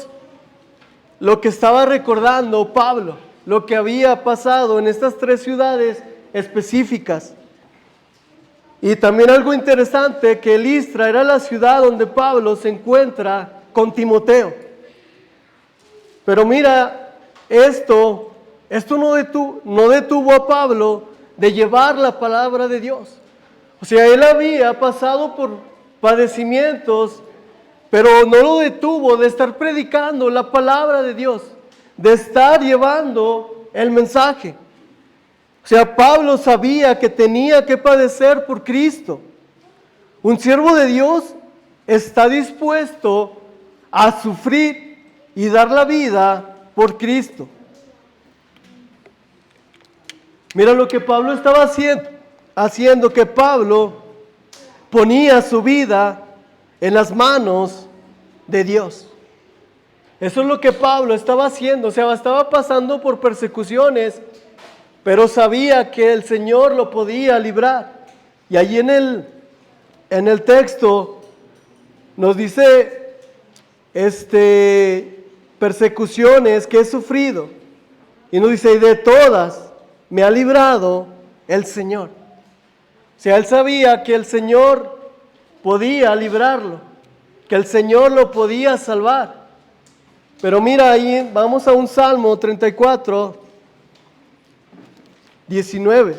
lo que estaba recordando Pablo, lo que había pasado en estas tres ciudades específicas. Y también algo interesante, que Listra era la ciudad donde Pablo se encuentra con Timoteo. Pero mira, esto Esto no detuvo a Pablo de llevar la palabra de Dios. O sea, él había pasado por padecimientos, pero no lo detuvo de estar predicando la palabra de Dios, de estar llevando el mensaje. O sea, Pablo sabía que tenía que padecer por Cristo. Un siervo de Dios está dispuesto a sufrir y dar la vida por Cristo. Mira lo que Pablo estaba haciendo, que Pablo ponía su vida en las manos de Dios. Eso es lo que Pablo estaba haciendo, o sea, estaba pasando por persecuciones, pero sabía que el Señor lo podía librar. Y allí en el texto nos dice, persecuciones que he sufrido. Y nos dice, y de todas me ha librado el Señor. O sea, él sabía que el Señor podía librarlo, que el Señor lo podía salvar. Pero mira ahí, vamos a un Salmo 34, 19.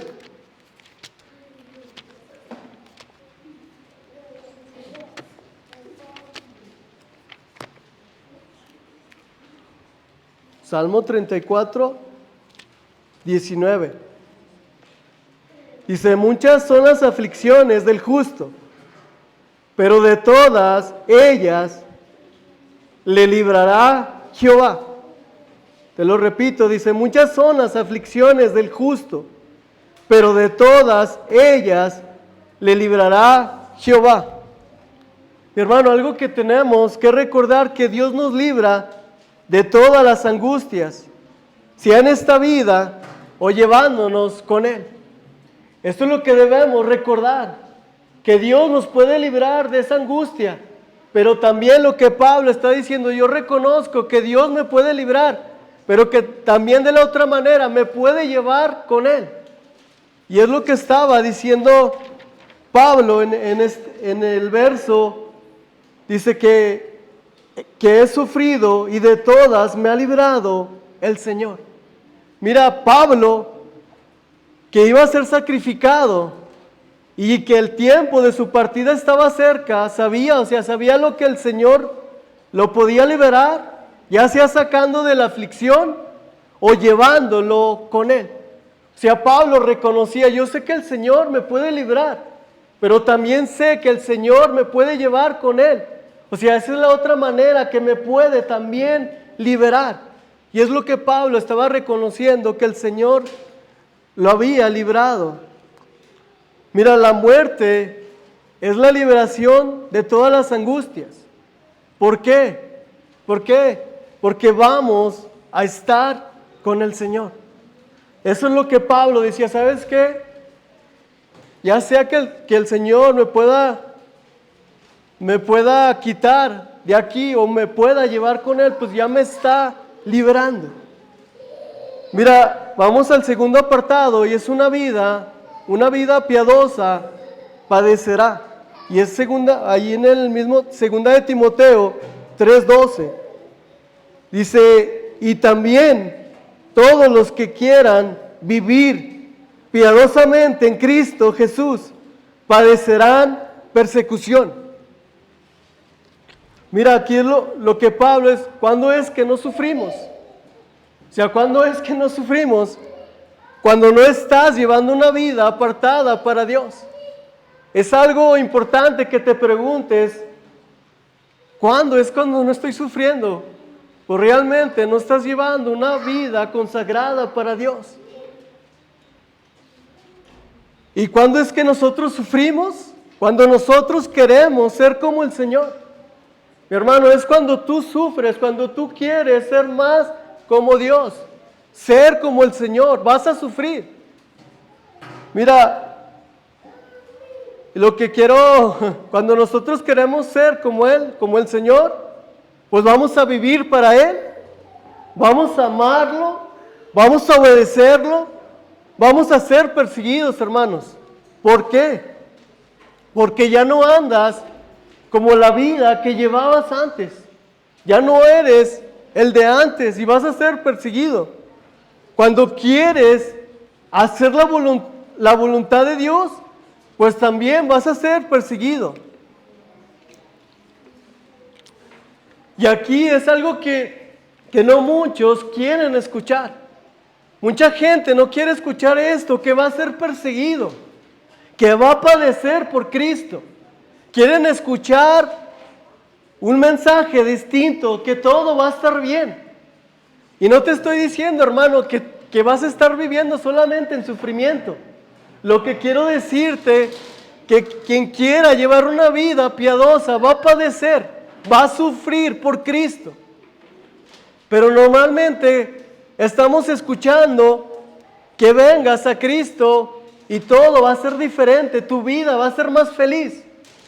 Salmo 34, 19. Dice, muchas son las aflicciones del justo, pero de todas ellas le librará Jehová. Te lo repito, dice, muchas son las aflicciones del justo, pero de todas ellas le librará Jehová. Mi hermano, algo que tenemos que recordar, que Dios nos libra de todas las angustias, sea en esta vida o llevándonos con Él. Esto es lo que debemos recordar, que Dios nos puede librar de esa angustia, pero también lo que Pablo está diciendo, yo reconozco que Dios me puede librar, pero que también de la otra manera me puede llevar con Él. Y es lo que estaba diciendo Pablo en el verso, dice que he sufrido y de todas me ha librado el Señor. Mira, Pablo, que iba a ser sacrificado y que el tiempo de su partida estaba cerca, sabía lo que el Señor lo podía liberar, ya sea sacando de la aflicción o llevándolo con Él. O sea, Pablo reconocía, yo sé que el Señor me puede librar, pero también sé que el Señor me puede llevar con Él. O sea, esa es la otra manera que me puede también liberar. Y es lo que Pablo estaba reconociendo, que el Señor lo había librado. Mira, la muerte es la liberación de todas las angustias. ¿Por qué? ¿Por qué? Porque vamos a estar con el Señor. Eso es lo que Pablo decía, ¿sabes qué? Ya sea que el Señor me pueda quitar de aquí o me pueda llevar con Él, pues ya me está liberando. Mira, vamos al segundo apartado, y es una vida piadosa padecerá. Y es ahí en el mismo segunda de Timoteo 3:12. Dice, y también todos los que quieran vivir piadosamente en Cristo Jesús padecerán persecución. Mira, aquí es lo que Pablo es, ¿cuándo es que no sufrimos? O sea, ¿cuándo es que no sufrimos? Cuando no estás llevando una vida apartada para Dios. Es algo importante que te preguntes, ¿cuándo es cuando no estoy sufriendo? Pues realmente no estás llevando una vida consagrada para Dios. ¿Y cuándo es que nosotros sufrimos? Cuando nosotros queremos ser como el Señor. Mi hermano, es cuando tú sufres, cuando tú quieres ser más como Dios, ser como el Señor, vas a sufrir. Mira, lo que cuando nosotros queremos ser como Él, como el Señor, pues vamos a vivir para Él, vamos a amarlo, vamos a obedecerlo, vamos a ser perseguidos, hermanos. ¿Por qué? Porque ya no andas como la vida que llevabas antes. Ya no eres el de antes y vas a ser perseguido. Cuando quieres hacer la voluntad de Dios, pues también vas a ser perseguido. Y aquí es algo que no muchos quieren escuchar. Mucha gente no quiere escuchar esto, que va a ser perseguido, que va a padecer por Cristo. Quieren escuchar un mensaje distinto, que todo va a estar bien. Y no te estoy diciendo, hermano, que vas a estar viviendo solamente en sufrimiento. Lo que quiero decirte, que quien quiera llevar una vida piadosa va a padecer, va a sufrir por Cristo. Pero normalmente estamos escuchando que vengas a Cristo y todo va a ser diferente, tu vida va a ser más feliz.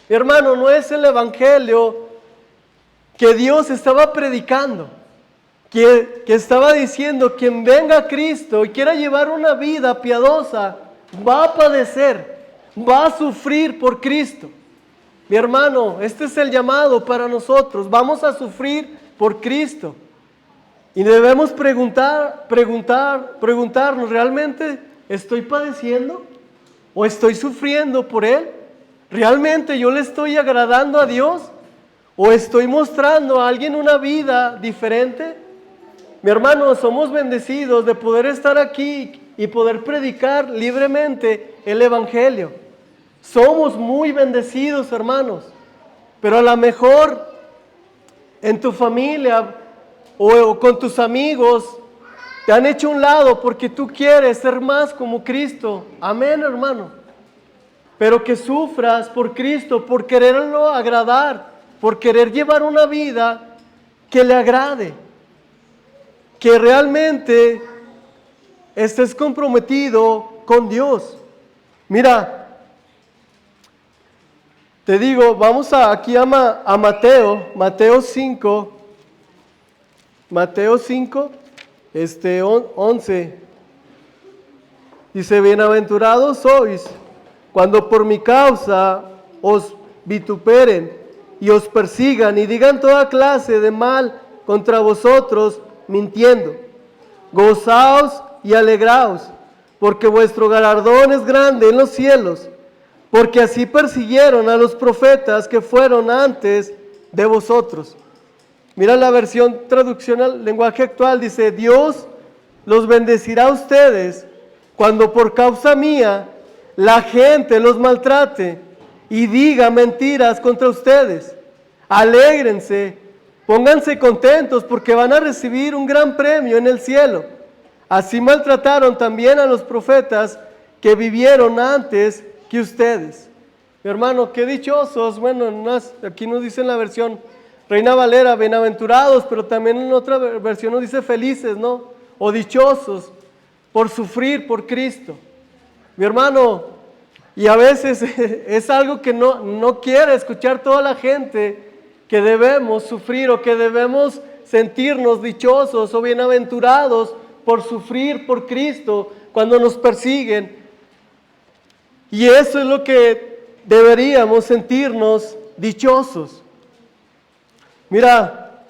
Mi hermano, no es el evangelio que Dios estaba predicando, que estaba diciendo: quien venga a Cristo y quiera llevar una vida piadosa, va a padecer, va a sufrir por Cristo. Mi hermano, este es el llamado para nosotros. Vamos a sufrir por Cristo. Y debemos preguntarnos, ¿realmente estoy padeciendo o estoy sufriendo por Él? ¿Realmente yo le estoy agradando a Dios o estoy mostrando a alguien una vida diferente? Mi hermano, somos bendecidos de poder estar aquí y poder predicar libremente el evangelio. Somos muy bendecidos, hermanos, pero a lo mejor en tu familia o con tus amigos te han hecho a un lado porque tú quieres ser más como Cristo. Amén, hermano. Pero que sufras por Cristo, por quererlo agradar, por querer llevar una vida que le agrade, que realmente estés comprometido con Dios. Mira, te digo, vamos aquí a Mateo 5, 11. Dice: bienaventurados sois cuando por mi causa os vituperen y os persigan y digan toda clase de mal contra vosotros, mintiendo. Gozaos y alegraos, porque vuestro galardón es grande en los cielos, porque así persiguieron a los profetas que fueron antes de vosotros. Mira la versión traducción al lenguaje actual, dice: Dios los bendecirá a ustedes cuando por causa mía la gente los maltrate y diga mentiras contra ustedes. Alégrense, pónganse contentos, porque van a recibir un gran premio en el cielo. Así maltrataron también a los profetas que vivieron antes que ustedes. Mi hermano, qué dichosos. Bueno, aquí nos dice en la versión Reina Valera, bienaventurados, pero también en otra versión nos dice felices, ¿no? O dichosos por sufrir por Cristo. Mi hermano, y a veces es algo que no quiere escuchar toda la gente, que debemos sufrir o que debemos sentirnos dichosos o bienaventurados por sufrir por Cristo cuando nos persiguen. Y eso es lo que deberíamos sentirnos dichosos. Mira,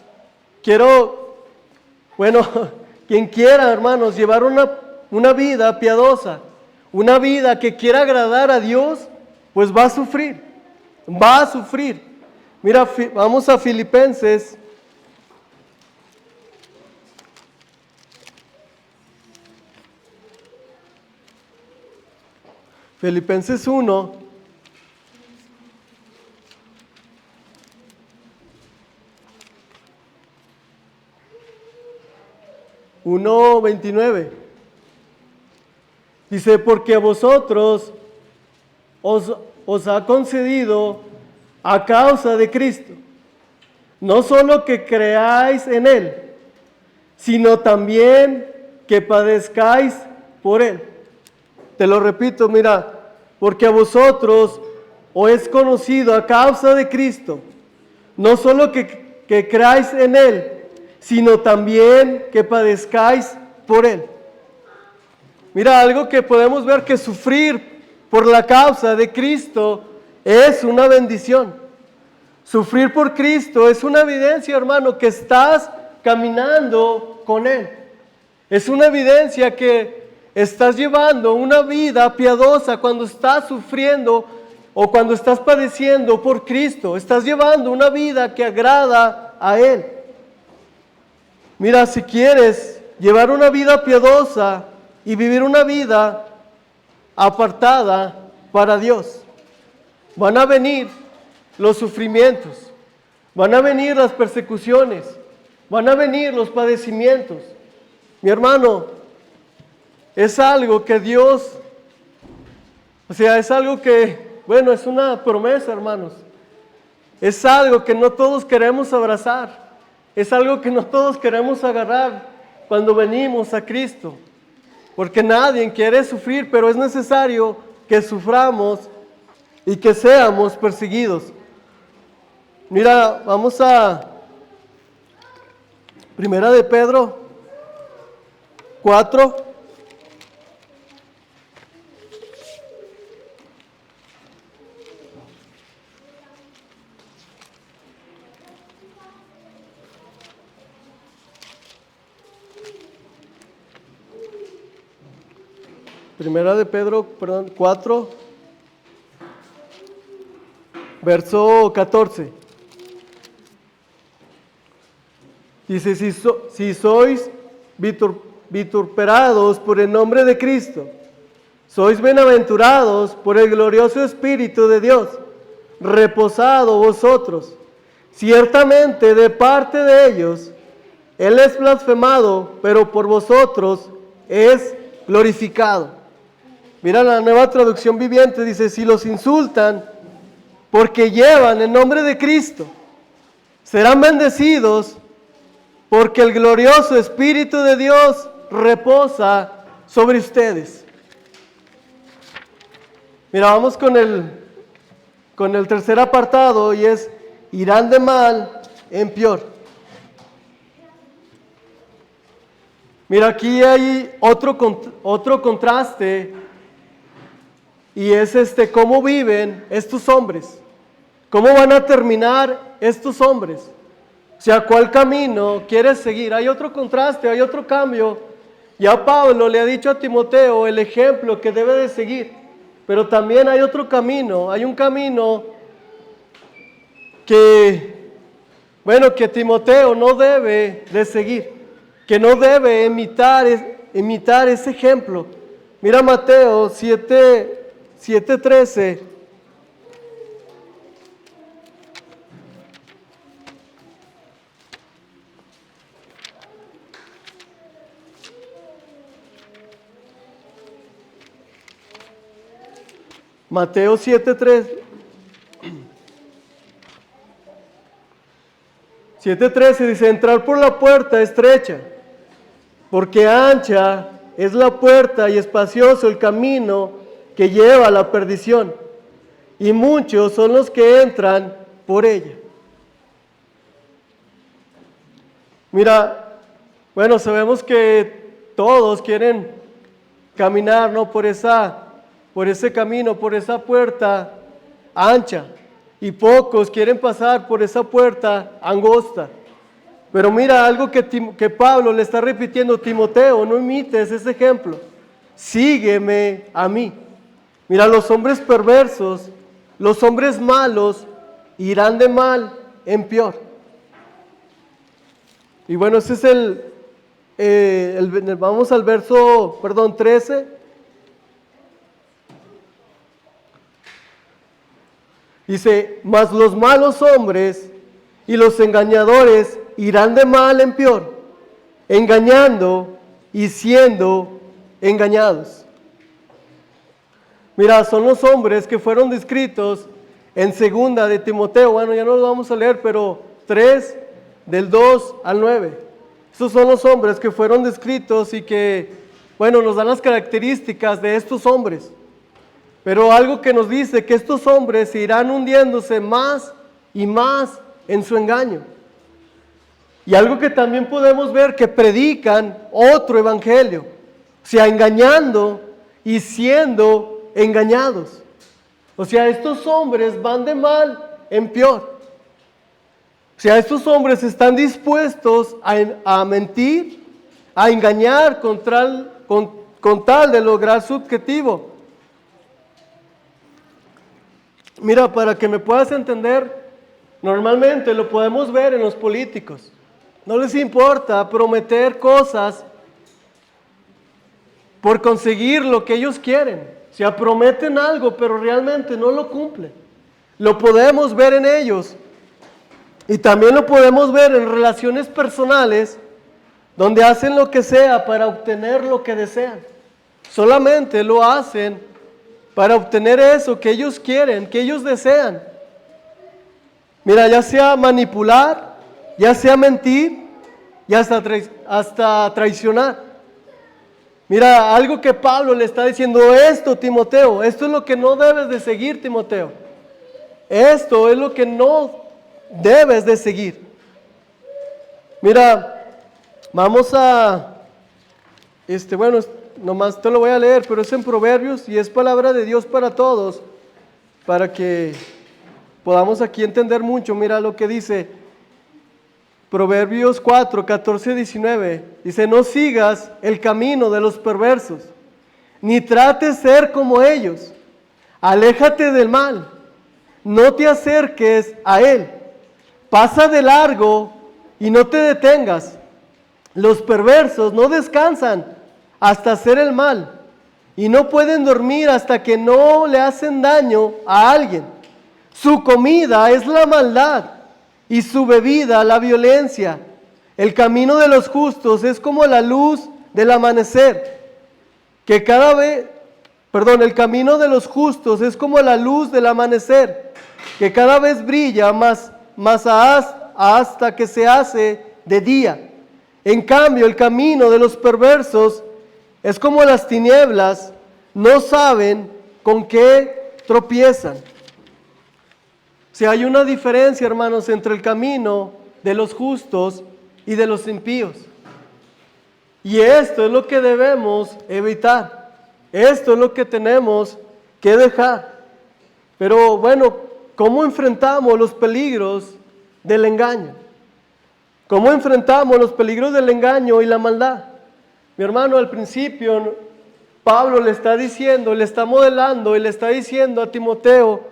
quien quiera, hermanos, llevar una vida piadosa, una vida que quiera agradar a Dios, pues va a sufrir, va a sufrir. Mira, vamos a Filipenses. Filipenses 1. 1:29. Dice: porque a vosotros os ha concedido a causa de Cristo, no solo que creáis en Él, sino también que padezcáis por Él. Te lo repito, mira, porque a vosotros os es conocido a causa de Cristo, no solo que creáis en Él, sino también que padezcáis por Él. Mira, algo que podemos ver, que sufrir por la causa de Cristo es una bendición. Sufrir por Cristo es una evidencia, hermano, que estás caminando con Él. Es una evidencia que estás llevando una vida piadosa cuando estás sufriendo o cuando estás padeciendo por Cristo. Estás llevando una vida que agrada a Él. Mira, si quieres llevar una vida piadosa y vivir una vida apartada para Dios, van a venir los sufrimientos, van a venir las persecuciones, van a venir los padecimientos. Mi hermano, es algo que Dios, es algo que, es una promesa, hermanos. Es algo que no todos queremos abrazar. Es algo que no todos queremos agarrar cuando venimos a Cristo. Porque nadie quiere sufrir, pero es necesario que suframos y que seamos perseguidos. Mira, vamos a Primera de Pedro 4. Primera de Pedro, 4, verso 14. Dice, si sois vituperados por el nombre de Cristo, sois bienaventurados por el glorioso Espíritu de Dios, reposado vosotros. Ciertamente de parte de ellos, Él es blasfemado, pero por vosotros es glorificado. Mira la Nueva Traducción Viviente, dice, si los insultan porque llevan el nombre de Cristo, serán bendecidos porque el glorioso Espíritu de Dios reposa sobre ustedes. Mira, vamos con el tercer apartado y es, irán de mal en peor. Mira, aquí hay otro contraste. Y es cómo viven estos hombres, cómo van a terminar estos hombres, o sea, cuál camino quieres seguir. Hay otro contraste, hay otro cambio. Ya Pablo le ha dicho a Timoteo el ejemplo que debe de seguir, pero también hay otro camino, hay un camino que Timoteo no debe de seguir, que no debe imitar ese ejemplo. Mira Mateo 7:13. Mateo 7:13. 7:13 dice, entrar por la puerta estrecha, porque ancha es la puerta y espacioso el camino que lleva a la perdición, y muchos son los que entran por ella. Mira, sabemos que todos quieren caminar, ¿no?, por ese camino, por esa puerta ancha, y pocos quieren pasar por esa puerta angosta. Pero mira algo que Pablo le está repitiendo: Timoteo, no imites ese ejemplo, sígueme a mí. Mira, los hombres perversos, los hombres malos, irán de mal en peor. Y ese es vamos al verso, 13. Dice, mas los malos hombres y los engañadores irán de mal en peor, engañando y siendo engañados. Mira, son los hombres que fueron descritos en segunda de Timoteo. Ya no lo vamos a leer, pero 3, del 2 al 9. Estos son los hombres que fueron descritos y que, nos dan las características de estos hombres. Pero algo que nos dice que estos hombres irán hundiéndose más y más en su engaño. Y algo que también podemos ver, que predican otro evangelio, o sea, engañando y siendo engañados. O sea, estos hombres van de mal en peor. O sea, estos hombres están dispuestos a mentir, a engañar con tal de lograr su objetivo. Mira, para que me puedas entender, normalmente lo podemos ver en los políticos. No les importa prometer cosas por conseguir lo que ellos quieren. O sea, prometen algo, pero realmente no lo cumplen. Lo podemos ver en ellos. Y también lo podemos ver en relaciones personales, donde hacen lo que sea para obtener lo que desean. Solamente lo hacen para obtener eso que ellos quieren, que ellos desean. Mira, ya sea manipular, ya sea mentir, y hasta traicionar. Mira, algo que Pablo le está diciendo, esto, Timoteo, esto es lo que no debes de seguir, Timoteo. Esto es lo que no debes de seguir. Mira, vamos a, bueno, nomás te lo voy a leer, pero es en Proverbios y es palabra de Dios para todos, para que podamos aquí entender mucho. Mira lo que dice Proverbios 4, 14, 19. Dice, no sigas el camino de los perversos, ni trates ser como ellos. Aléjate del mal, no te acerques a él. Pasa de largo y no te detengas. Los perversos no descansan hasta hacer el mal, y no pueden dormir hasta que no le hacen daño a alguien. Su comida es la maldad, y su bebida la violencia. El camino de los justos es como la luz del amanecer, el camino de los justos es como la luz del amanecer, que cada vez brilla más hasta que se hace de día. En cambio, el camino de los perversos es como las tinieblas, no saben con qué tropiezan. O sea, hay una diferencia, hermanos, entre el camino de los justos y de los impíos. Y esto es lo que debemos evitar. Esto es lo que tenemos que dejar. Pero bueno, ¿cómo enfrentamos los peligros del engaño? ¿Cómo enfrentamos los peligros del engaño y la maldad? Mi hermano, al principio, Pablo le está diciendo, le está modelando y le está diciendo a Timoteo,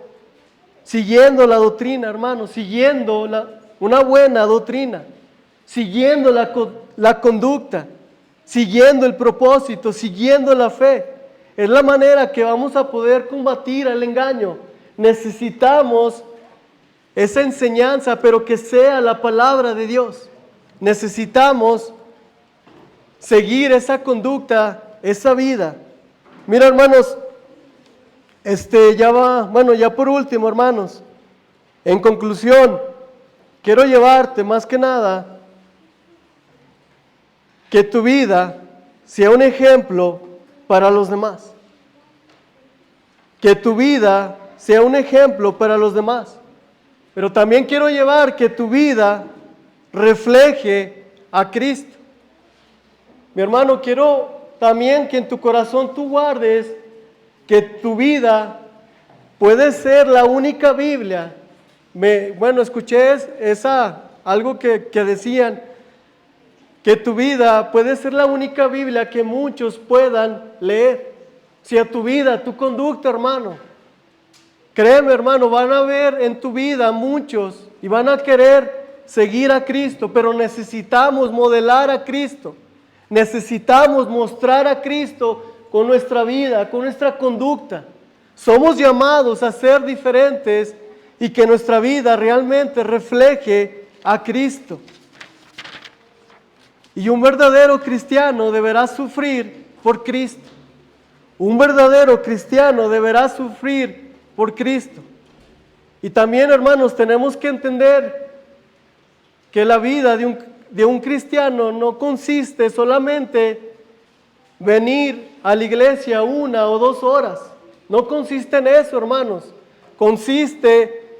siguiendo la doctrina, hermano, siguiendo una buena doctrina, siguiendo la conducta, siguiendo el propósito, siguiendo la fe. Es la manera que vamos a poder combatir el engaño. Necesitamos esa enseñanza, pero que sea la palabra de Dios. Necesitamos seguir esa conducta, esa vida. Mira, hermanos, ya por último, hermanos, en conclusión, quiero llevarte más que nada que tu vida sea un ejemplo para los demás. Que tu vida sea un ejemplo para los demás. Pero también quiero llevar que tu vida refleje a Cristo. Mi hermano, quiero también que en tu corazón tú guardes que tu vida puede ser la única Biblia. Escuché algo que decían, que tu vida puede ser la única Biblia que muchos puedan leer. Si a tu vida, tu conducta, hermano, créeme, hermano, van a ver en tu vida muchos y van a querer seguir a Cristo, pero necesitamos modelar a Cristo. Necesitamos mostrar a Cristo con nuestra vida, con nuestra conducta. Somos llamados a ser diferentes y que nuestra vida realmente refleje a Cristo. Y un verdadero cristiano deberá sufrir por Cristo. Un verdadero cristiano deberá sufrir por Cristo. Y también, hermanos, tenemos que entender que la vida de un cristiano no consiste solamente venir a la iglesia 1 o 2 horas. No consiste en eso, hermanos. Consiste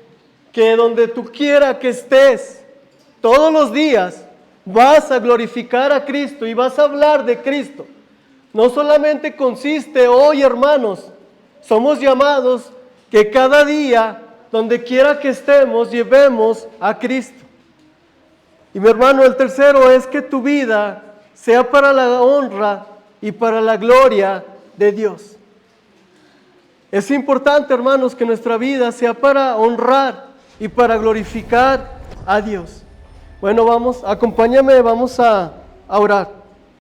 que donde tú quieras que estés, todos los días, vas a glorificar a Cristo y vas a hablar de Cristo. No solamente consiste hoy, hermanos, somos llamados que cada día, donde quiera que estemos, llevemos a Cristo. Y mi hermano, el tercero es que tu vida sea para la honra y para la gloria de Dios. Es importante, hermanos, que nuestra vida sea para honrar y para glorificar a Dios. Bueno, acompáñame, vamos a orar.